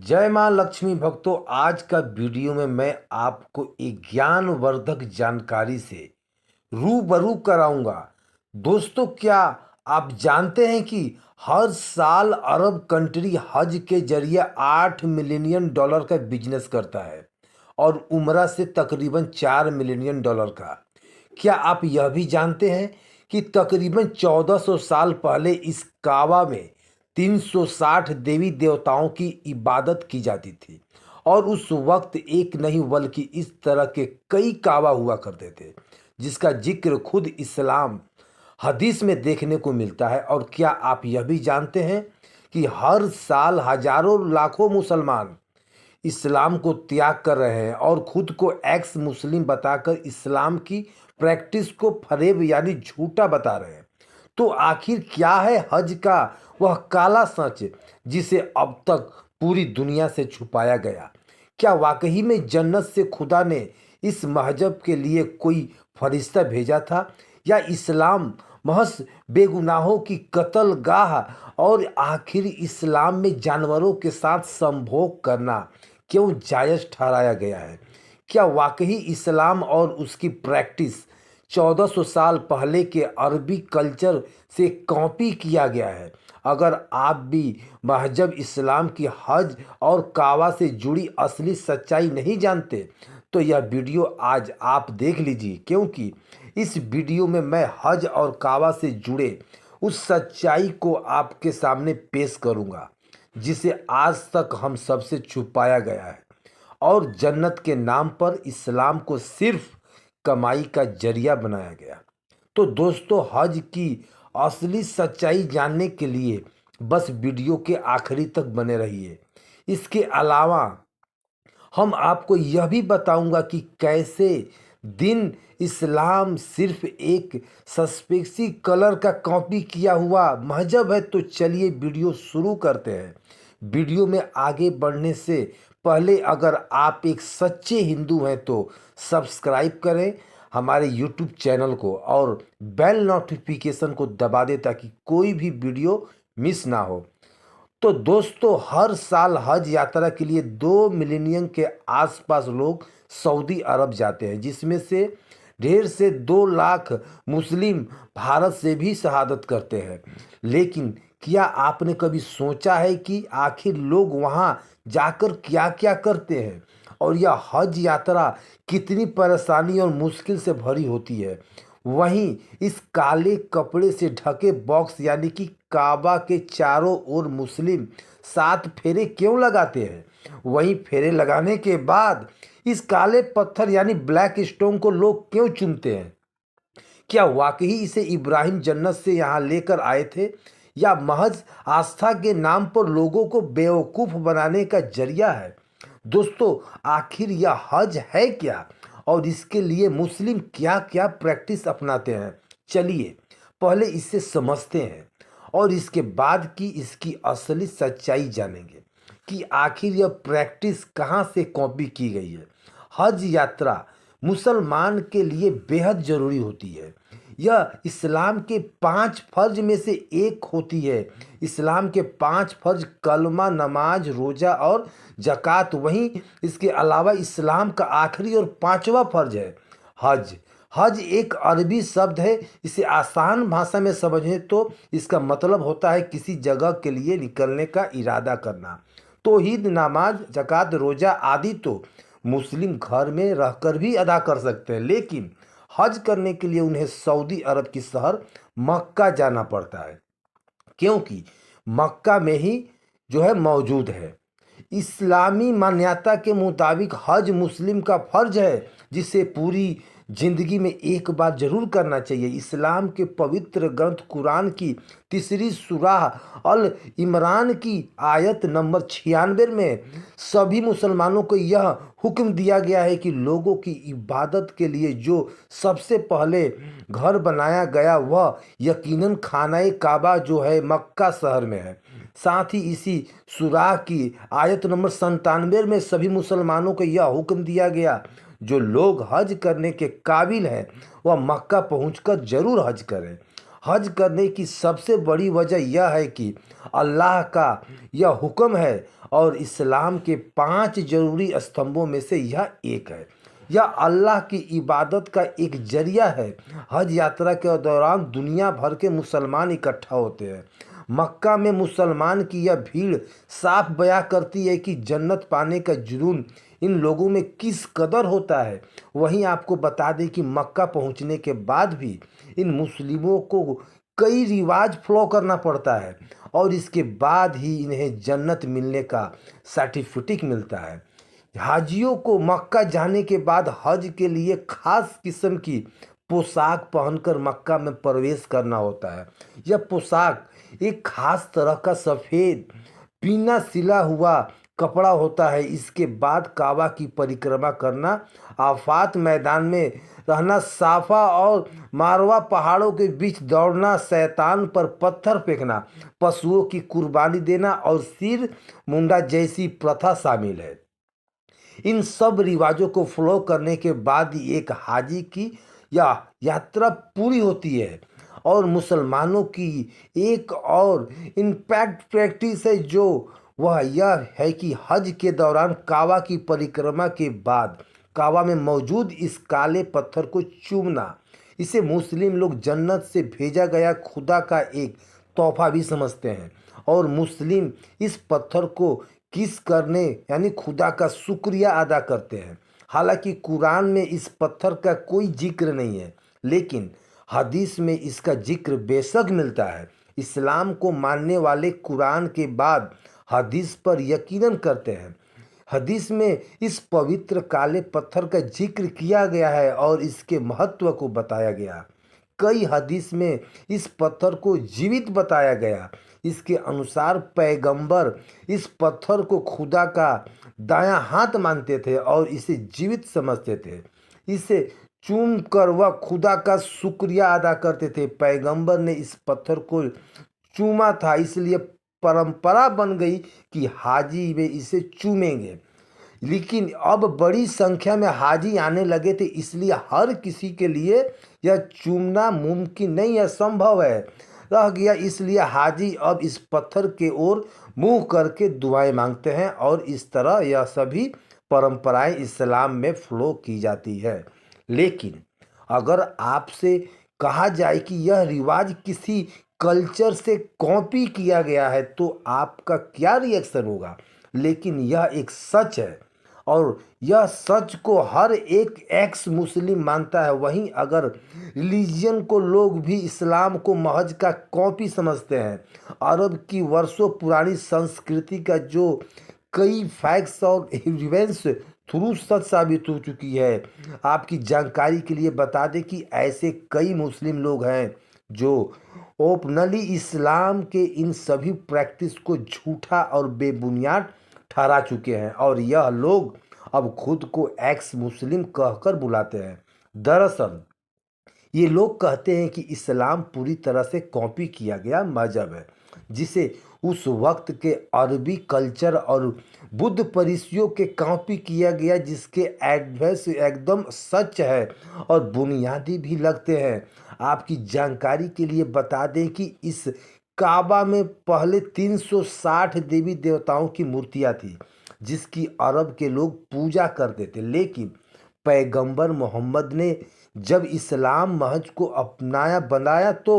जय माँ लक्ष्मी भक्तों। आज का वीडियो में मैं आपको एक ज्ञानवर्धक जानकारी से रूबरू कराऊंगा। दोस्तों, क्या आप जानते हैं कि हर साल अरब कंट्री हज के जरिए $8 मिलियन का बिजनेस करता है और उम्रा से तकरीबन $4 मिलियन का। क्या आप यह भी जानते हैं कि तकरीबन 1400 साल पहले इस काबा में 360 देवी देवताओं की इबादत की जाती थी और उस वक्त एक नहीं बल्कि इस तरह के कई काबा हुआ करते थे जिसका जिक्र खुद इस्लाम हदीस में देखने को मिलता है। और क्या आप यह भी जानते हैं कि हर साल हजारों लाखों मुसलमान इस्लाम को त्याग कर रहे हैं और खुद को एक्स मुस्लिम बताकर इस्लाम की प्रैक्टिस को फरेब यानी झूठा बता रहे हैं। तो आखिर क्या है हज का वह काला सच जिसे अब तक पूरी दुनिया से छुपाया गया? क्या वाकई में जन्नत से खुदा ने इस महजब के लिए कोई फरिश्ता भेजा था, या इस्लाम महज बेगुनाहों की कत्ल गाह? और आखिर इस्लाम में जानवरों के साथ संभोग करना क्यों जायज़ ठहराया गया है? क्या वाकई इस्लाम और उसकी प्रैक्टिस 1400 साल पहले के अरबी कल्चर से कॉपी किया गया है? अगर आप भी महजब इस्लाम की हज और काबा से जुड़ी असली सच्चाई नहीं जानते तो यह वीडियो आज आप देख लीजिए, क्योंकि इस वीडियो में मैं हज और काबा से जुड़े उस सच्चाई को आपके सामने पेश करूंगा जिसे आज तक हम सबसे छुपाया गया है और जन्नत के नाम पर इस्लाम को सिर्फ कमाई का जरिया बनाया गया। तो दोस्तों, हज की असली सच्चाई जानने के लिए बस वीडियो के आखिरी तक बने रहिए। इसके अलावा हम आपको यह भी बताऊंगा कि कैसे दिन इस्लाम सिर्फ एक सस्पेक्सी कलर का कॉपी किया हुआ महजब है। तो चलिए वीडियो शुरू करते हैं। वीडियो में आगे बढ़ने से पहले अगर आप एक सच्चे हिंदू हैं तो सब्सक्राइब करें हमारे यूट्यूब चैनल को और बेल नोटिफिकेशन को दबा दें ताकि कोई भी वीडियो मिस ना हो। तो दोस्तों, हर साल हज यात्रा के लिए 2 मिलियन के आसपास लोग सऊदी अरब जाते हैं, जिसमें से 1.5 से 2 लाख मुस्लिम भारत से भी शहादत करते हैं। लेकिन क्या आपने कभी सोचा है कि आखिर लोग वहां जाकर क्या क्या करते हैं और यह हज यात्रा कितनी परेशानी और मुश्किल से भरी होती है? वहीं इस काले कपड़े से ढके बॉक्स यानी कि काबा के चारों ओर मुस्लिम 7 फेरे क्यों लगाते हैं? वहीं फेरे लगाने के बाद इस काले पत्थर यानी ब्लैक स्टोन को लोग क्यों चुनते हैं? क्या वाकई इसे इब्राहिम जन्नत से यहाँ लेकर आए थे, या महज आस्था के नाम पर लोगों को बेवकूफ़ बनाने का जरिया है? दोस्तों, आखिर यह हज है क्या और इसके लिए मुस्लिम क्या क्या प्रैक्टिस अपनाते हैं? चलिए पहले इसे समझते हैं और इसके बाद की इसकी असली सच्चाई जानेंगे कि आखिर यह प्रैक्टिस कहाँ से कॉपी की गई है। हज यात्रा मुसलमान के लिए बेहद ज़रूरी होती है। यह इस्लाम के 5 फर्ज में से एक होती है। इस्लाम के 5 फर्ज कलमा, नमाज, रोज़ा और ज़कात। वहीं इसके अलावा इस्लाम का आखिरी और 5वां फर्ज है हज। हज एक अरबी शब्द है। इसे आसान भाषा में समझें तो इसका मतलब होता है किसी जगह के लिए निकलने का इरादा करना। तौहीद, नमाज, ज़कात, रोज़ा आदि तो मुस्लिम घर में रहकर भी अदा कर सकते हैं, लेकिन हज करने के लिए उन्हें सऊदी अरब की शहर मक्का जाना पड़ता है, क्योंकि मक्का में ही जो है मौजूद है। इस्लामी मान्यता के मुताबिक हज मुस्लिम का फर्ज है जिसे पूरी जिंदगी में एक बार जरूर करना चाहिए। इस्लाम के पवित्र ग्रंथ कुरान की 3री सूरह अल इमरान की आयत नंबर 96 में सभी मुसलमानों को यह हुक्म दिया गया है कि लोगों की इबादत के लिए जो सबसे पहले घर बनाया गया वह यकीनन खानाए काबा जो है मक्का शहर में है। साथ ही इसी सूरह की आयत नंबर 97 में सभी मुसलमानों को यह हुक्म दिया गया जो लोग हज करने के काबिल हैं वह मक्का पहुंचकर जरूर हज करें। हज करने की सबसे बड़ी वजह यह है कि अल्लाह का यह हुक्म है और इस्लाम के 5 जरूरी स्तंभों में से यह एक है। यह अल्लाह की इबादत का एक जरिया है। हज यात्रा के दौरान दुनिया भर के मुसलमान इकट्ठा होते हैं। मक्का में मुसलमान की यह भीड़ साफ बयां करती है कि जन्नत पाने का जुनून इन लोगों में किस कदर होता है। वहीं आपको बता दें कि मक्का पहुंचने के बाद भी इन मुस्लिमों को कई रिवाज फॉलो करना पड़ता है और इसके बाद ही इन्हें जन्नत मिलने का सर्टिफिकेट मिलता है। हाजियों को मक्का जाने के बाद हज के लिए खास किस्म की पोशाक पहनकर मक्का में प्रवेश करना होता है। यह पोशाक एक खास तरह का सफ़ेद बिना सिला हुआ कपड़ा होता है। इसके बाद काबा की परिक्रमा करना, आफात मैदान में रहना, साफा और मारवा पहाड़ों के बीच दौड़ना, शैतान पर पत्थर फेंकना, पशुओं की कुर्बानी देना और सिर मुंडा जैसी प्रथा शामिल है। इन सब रिवाजों को फॉलो करने के बाद ही एक हाजी की यह यात्रा पूरी होती है। और मुसलमानों की एक और इम्पैक्ट प्रैक्टिस है जो वह यह है कि हज के दौरान काबा की परिक्रमा के बाद काबा में मौजूद इस काले पत्थर को चूमना, इसे मुस्लिम लोग जन्नत से भेजा गया खुदा का एक तोहफा भी समझते हैं और मुस्लिम इस पत्थर को किस करने यानी खुदा का शुक्रिया अदा करते हैं। हालांकि कुरान में इस पत्थर का कोई जिक्र नहीं है, लेकिन हदीस में इसका जिक्र बेशक मिलता है। इस्लाम को मानने वाले कुरान के बाद हदीस पर यकीनन करते हैं। हदीस में इस पवित्र काले पत्थर का जिक्र किया गया है और इसके महत्व को बताया गया। कई हदीस में इस पत्थर को जीवित बताया गया। इसके अनुसार पैगंबर इस पत्थर को खुदा का दायां हाथ मानते थे और इसे जीवित समझते थे। इसे चूम कर वह खुदा का शुक्रिया अदा करते थे। पैगंबर ने इस पत्थर को चूमा था, इसलिए परंपरा बन गई कि हाजी वे इसे चूमेंगे। लेकिन अब बड़ी संख्या में हाजी आने लगे थे, इसलिए हर किसी के लिए यह चूमना मुमकिन नहीं है, संभव है रह गया। इसलिए हाजी अब इस पत्थर के ओर मुंह करके दुआएं मांगते हैं और इस तरह यह सभी परंपराएं इस्लाम में फ्लो की जाती है। लेकिन अगर आपसे कहा जाए कि यह रिवाज किसी कल्चर से कॉपी किया गया है तो आपका क्या रिएक्शन होगा? लेकिन यह एक सच है और यह सच को हर एक एक्स मुस्लिम मानता है। वहीं अगर रिलीजन को लोग भी इस्लाम को महज का कॉपी समझते हैं, अरब की वर्षों पुरानी संस्कृति का जो कई फैक्ट्स और एविडेंस थ्रू सच साबित हो चुकी है। आपकी जानकारी के लिए बता दें कि ऐसे कई मुस्लिम लोग हैं जो ओपनली इस्लाम के इन सभी प्रैक्टिस को झूठा और बेबुनियाद ठहरा चुके हैं और यह लोग अब खुद को एक्स मुस्लिम कहकर बुलाते हैं। दरअसल ये लोग कहते हैं कि इस्लाम पूरी तरह से कॉपी किया गया मजहब है, जिसे उस वक्त के अरबी कल्चर और बुद्ध परिचयों के कॉपी किया गया, जिसके एडवाइस एकदम सच है और बुनियादी भी लगते हैं। आपकी जानकारी के लिए बता दें कि इस काबा में पहले 360 देवी देवताओं की मूर्तियां थी, जिसकी अरब के लोग पूजा करते थे। लेकिन पैगंबर मोहम्मद ने जब इस्लाम महज को अपनाया बनाया तो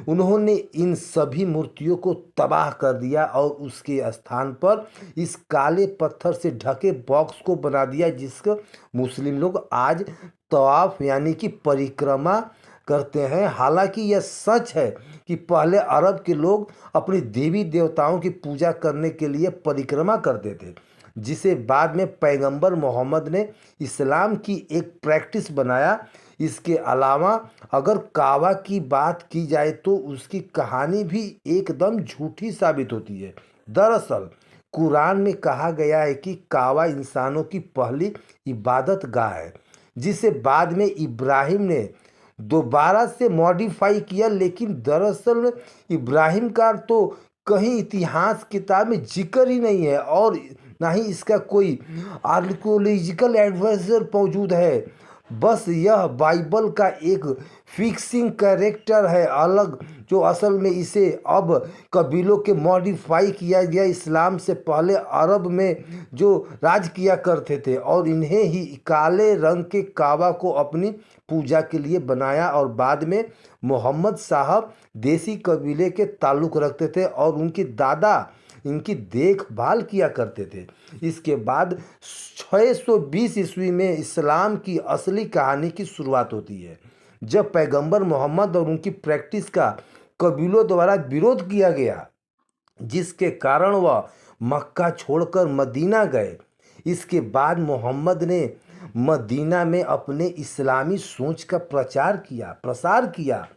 उन्होंने इन सभी मूर्तियों को तबाह कर दिया और उसके स्थान पर इस काले पत्थर से ढके बॉक्स को बना दिया, जिसका मुस्लिम लोग आज तवाफ यानी कि परिक्रमा करते हैं। हालांकि यह सच है कि पहले अरब के लोग अपनी देवी देवताओं की पूजा करने के लिए परिक्रमा करते थे, जिसे बाद में पैगंबर मोहम्मद ने इस्लाम की एक प्रैक्टिस बनाया। इसके अलावा अगर काबा की बात की जाए तो उसकी कहानी भी एकदम झूठी साबित होती है। दरअसल कुरान में कहा गया है कि काबा इंसानों की पहली इबादत गाह है, जिसे बाद में इब्राहिम ने दोबारा से मॉडिफाई किया। लेकिन दरअसल इब्राहिम का तो कहीं इतिहास किताब में जिक्र ही नहीं है और ना ही इसका कोई आर्कियोलॉजिकल एडवाइजर मौजूद है। बस यह बाइबल का एक फिक्सिंग कैरेक्टर है अलग, जो असल में इसे अब कबीलों के मॉडिफाई किया गया। इस्लाम से पहले अरब में जो राज किया करते थे और इन्हें ही काले रंग के काबा को अपनी पूजा के लिए बनाया, और बाद में मोहम्मद साहब देसी कबीले के ताल्लुक़ रखते थे और उनके दादा इनकी देखभाल किया करते थे। इसके बाद 620 ईस्वी में इस्लाम की असली कहानी की शुरुआत होती है, जब पैगंबर मोहम्मद और उनकी प्रैक्टिस का कबीलों द्वारा विरोध किया गया, जिसके कारण वह मक्का छोड़कर मदीना गए। इसके बाद मोहम्मद ने मदीना में अपने इस्लामी सोच का प्रसार किया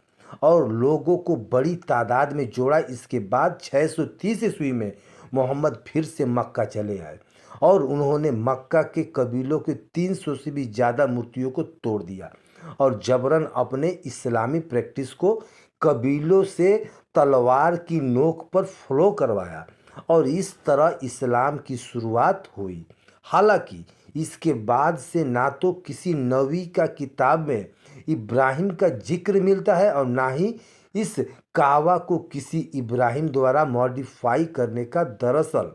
और लोगों को बड़ी तादाद में जोड़ा। इसके बाद 630 ईस्वी में मोहम्मद फिर से मक्का चले आए और उन्होंने मक्का के कबीलों के 300 से भी ज़्यादा मूर्तियों को तोड़ दिया और जबरन अपने इस्लामी प्रैक्टिस को कबीलों से तलवार की नोक पर फ्लो करवाया और इस तरह इस्लाम की शुरुआत हुई। हालांकि इसके बाद से ना तो किसी नबी का किताब में इब्राहिम का जिक्र मिलता है और ना ही इस कावा को किसी इब्राहिम द्वारा मॉडिफाई करने का। दरअसल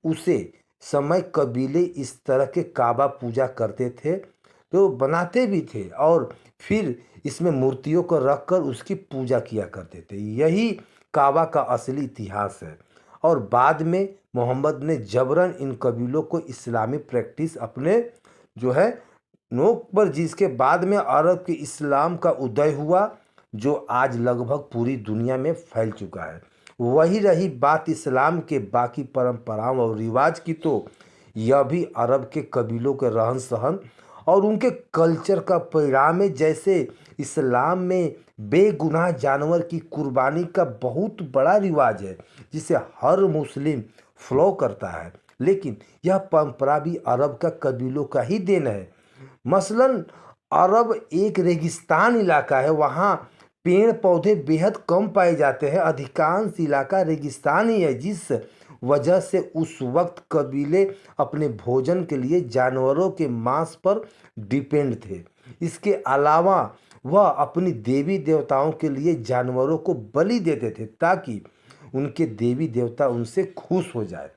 उसे समय कबीले इस तरह के काबा पूजा करते थे, तो बनाते भी थे और फिर इसमें मूर्तियों को रखकर उसकी पूजा किया करते थे। यही काबा का असली इतिहास है और बाद में मोहम्मद ने जबरन इन कबीलों को इस्लामी प्रैक्टिस अपने जो है नोक पर, जिसके बाद में अरब के इस्लाम का उदय हुआ, जो आज लगभग पूरी दुनिया में फैल चुका है। वही रही बात इस्लाम के बाकी परंपराओं और रिवाज की, तो यह भी अरब के कबीलों के रहन सहन और उनके कल्चर का परिणाम है। जैसे इस्लाम में बेगुनाह जानवर की कुर्बानी का बहुत बड़ा रिवाज है, जिसे हर मुस्लिम फॉलो करता है, लेकिन यह परंपरा भी अरब का कबीलों का ही देन है। मसलन अरब एक रेगिस्तान इलाका है, वहाँ पेड़ पौधे बेहद कम पाए जाते हैं, अधिकांश इलाका रेगिस्तान ही है, जिस वजह से उस वक्त कबीले अपने भोजन के लिए जानवरों के मांस पर डिपेंड थे। इसके अलावा वह अपनी देवी देवताओं के लिए जानवरों को बलि देते थे ताकि उनके देवी देवता उनसे खुश हो जाए।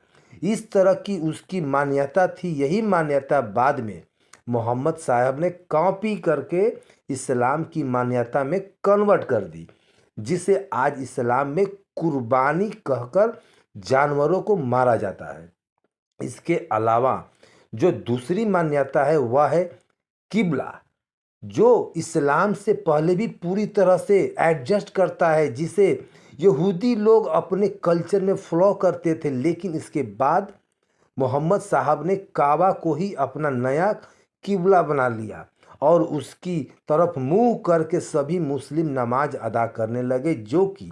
इस तरह की उसकी मान्यता थी। यही मान्यता बाद में मोहम्मद साहब ने कॉपी करके इस्लाम की मान्यता में कन्वर्ट कर दी, जिसे आज इस्लाम में कुर्बानी कहकर जानवरों को मारा जाता है। इसके अलावा जो दूसरी मान्यता है वह है किबला, जो इस्लाम से पहले भी पूरी तरह से एडजस्ट करता है, जिसे यहूदी लोग अपने कल्चर में फॉलो करते थे, लेकिन इसके बाद मोहम्मद साहब ने काबा को ही अपना नया किबला बना लिया और उसकी तरफ मुंह करके सभी मुस्लिम नमाज अदा करने लगे, जो कि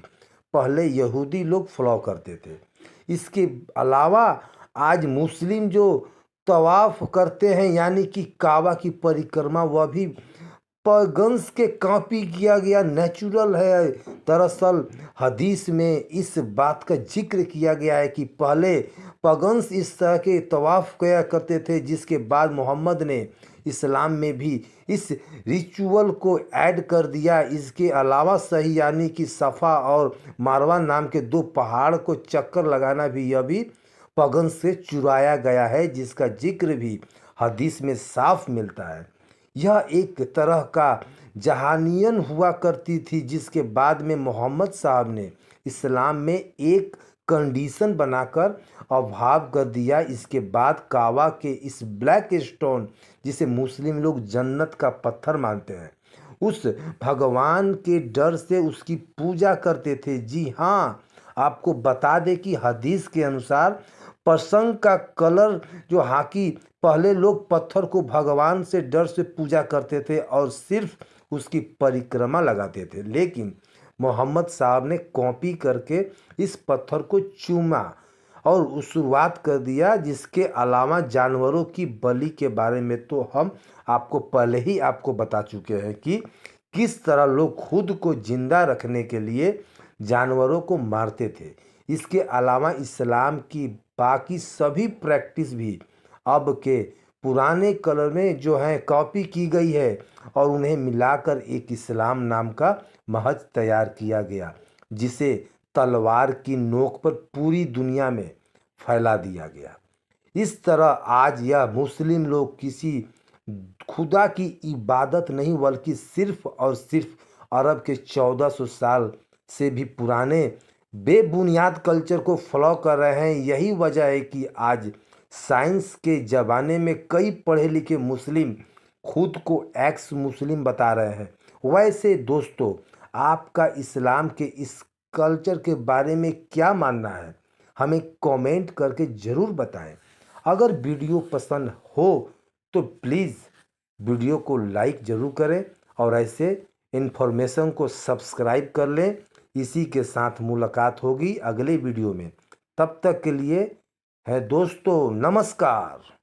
पहले यहूदी लोग फॉलो करते थे। इसके अलावा आज मुस्लिम जो तवाफ करते हैं यानी कि काबा की परिक्रमा, वह भी पगन्स के कॉपी किया गया नेचुरल है। दरअसल हदीस में इस बात का जिक्र किया गया है कि पहले पगन्स इस तरह के तवाफ किया करते थे, जिसके बाद मोहम्मद ने इस्लाम में भी इस रिचुअल को ऐड कर दिया। इसके अलावा सही यानी कि सफ़ा और मारवा नाम के दो पहाड़ को चक्कर लगाना भी यह भी पगन से चुराया गया है, जिसका जिक्र भी हदीस में साफ मिलता है। यह एक तरह का जहानियन हुआ करती थी, जिसके बाद में मोहम्मद साहब ने इस्लाम में एक कंडीशन बनाकर अभाव कर दिया। इसके बाद काबा के इस ब्लैक स्टोन, जिसे मुस्लिम लोग जन्नत का पत्थर मानते हैं, उस भगवान के डर से उसकी पूजा करते थे। जी हाँ, आपको बता दें कि हदीस के अनुसार पसंग का कलर जो हाकी, पहले लोग पत्थर को भगवान से डर से पूजा करते थे और सिर्फ उसकी परिक्रमा लगाते थे, लेकिन मोहम्मद साहब ने कॉपी करके इस पत्थर को चूमा और शुरुआत कर दिया। जिसके अलावा जानवरों की बलि के बारे में तो हम आपको पहले ही आपको बता चुके हैं कि किस तरह लोग खुद को जिंदा रखने के लिए जानवरों को मारते थे। इसके अलावा इस्लाम की बाकी सभी प्रैक्टिस भी अब के पुराने कलर में जो है कॉपी की गई है और उन्हें मिलाकर एक इस्लाम नाम का महज तैयार किया गया, जिसे तलवार की नोक पर पूरी दुनिया में फैला दिया गया। इस तरह आज यह मुस्लिम लोग किसी खुदा की इबादत नहीं बल्कि सिर्फ और सिर्फ अरब के 1400 साल से भी पुराने बेबुनियाद कल्चर को फॉलो कर रहे हैं। यही वजह है कि आज साइंस के ज़माने में कई पढ़े लिखे मुस्लिम खुद को एक्स मुस्लिम बता रहे हैं। वैसे दोस्तों, आपका इस्लाम के इस कल्चर के बारे में क्या मानना है, हमें कमेंट करके ज़रूर बताएं। अगर वीडियो पसंद हो तो प्लीज़ वीडियो को लाइक ज़रूर करें और ऐसे इन्फॉर्मेशन को सब्सक्राइब कर लें। इसी के साथ मुलाकात होगी अगले वीडियो में। तब तक के लिए है दोस्तों, नमस्कार।